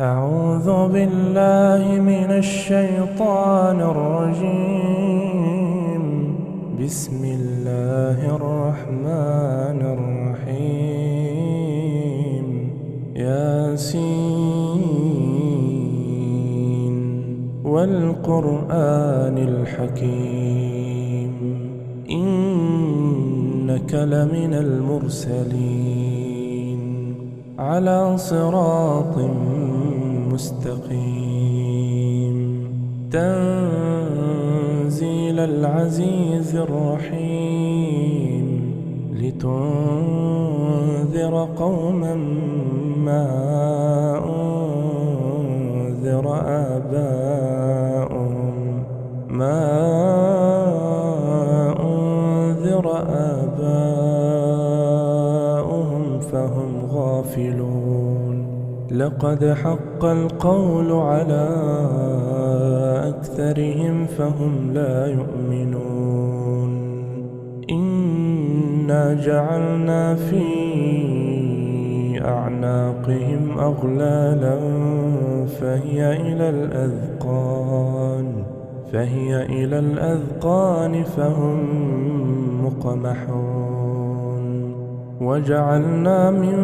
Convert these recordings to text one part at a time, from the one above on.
أعوذ بالله من الشيطان الرجيم. بسم الله الرحمن الرحيم. ياسين والقرآن الحكيم إنك لمن المرسلين على صراط مستقيم تنزيل العزيز الرحيم لتنذر قوما ما أنذر آباؤهم فهم غافلون. لقد حق القول على أكثرهم فهم لا يؤمنون. إنا جعلنا في أعناقهم أغلالا فهي إلى الأذقان فهم مقمحون. وجعلنا من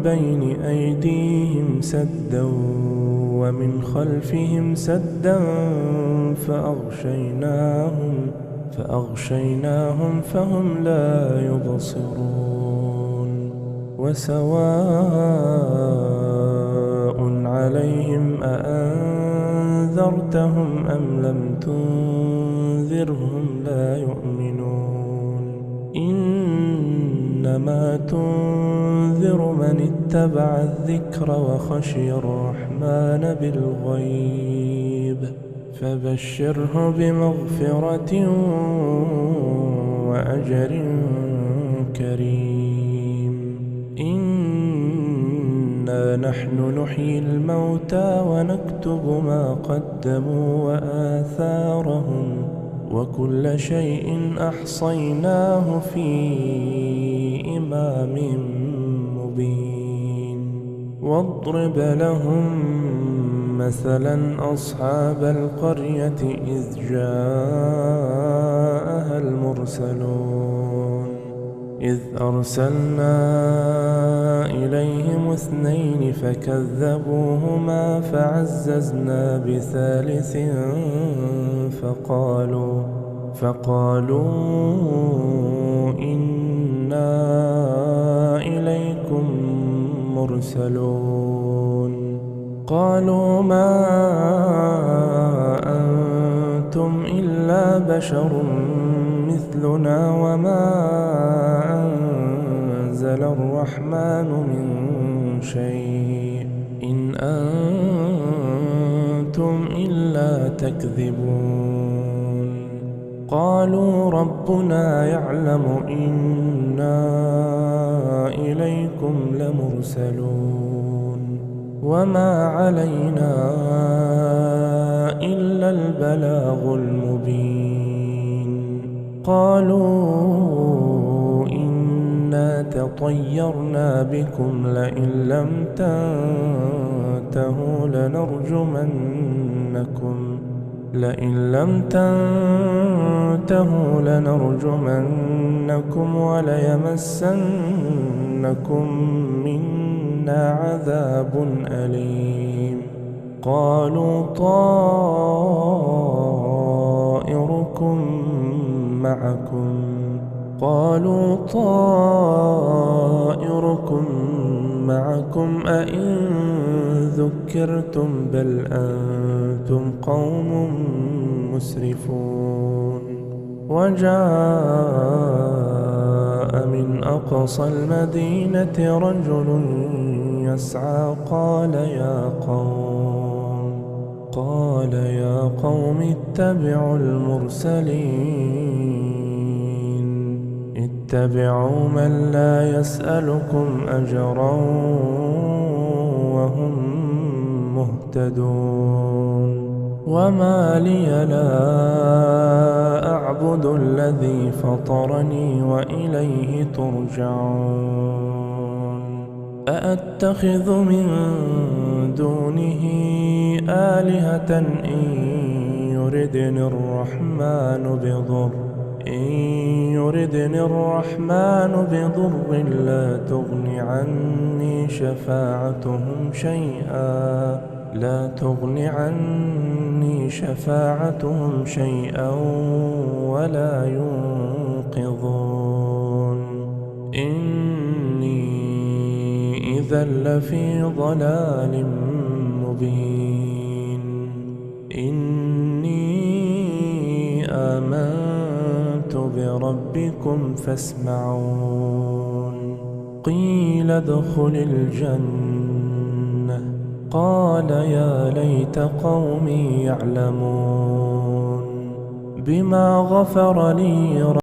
بين أيديهم سدا ومن خلفهم سدا فأغشيناهم فهم لا يبصرون. وسواء عليهم أأنذرتهم أم لم تنذرهم لا يؤمنون. إنما تنذر من اتبع الذكر وخشي الرحمن بالغيب فبشره بمغفرة وأجر كريم. إنا نحن نحيي الموتى ونكتب ما قدموا وآثارهم وكل شيء أحصيناه في إمام مبين. واضرب لهم مثلا أصحاب القرية إذ جاءها المرسلون إذ أرسلنا إليهم 2 فكذبوهما فعززنا بثالث فقالوا إنا إليكم مرسلون. قالوا ما أنتم إلا بشر مثلنا وما أنزل الرحمن من شيء إن أنتم إلا تكذبون. قالوا ربنا يعلم إنا إليكم لمرسلون وما علينا إلا البلاغ المبين. قالوا إنا تطيرنا بكم لئن لم تنتهوا لنرجمنكم وليمسنكم منا عذاب أليم. قالوا طائركم معكم أئن ذكرتم بل أنتم قوم مسرفون. وجاء من أقصى المدينة رجل يسعى قال يا قوم اتبعوا المرسلين اتبعوا من لا يسألكم أجرا وهم مهتدون. وما لي لا أعبد الذي فطرني وإليه ترجعون. أأتخذ من آلهة إن يردني الرحمن بضر لا تغن عني شفاعتهم شيئا ولا ينقذون. إني إذا لفي ضلال مبين. إني آمنت بربكم فاسمعون. قيل ادخل الجنة قال يا ليت قومي يعلمون بما غفر لي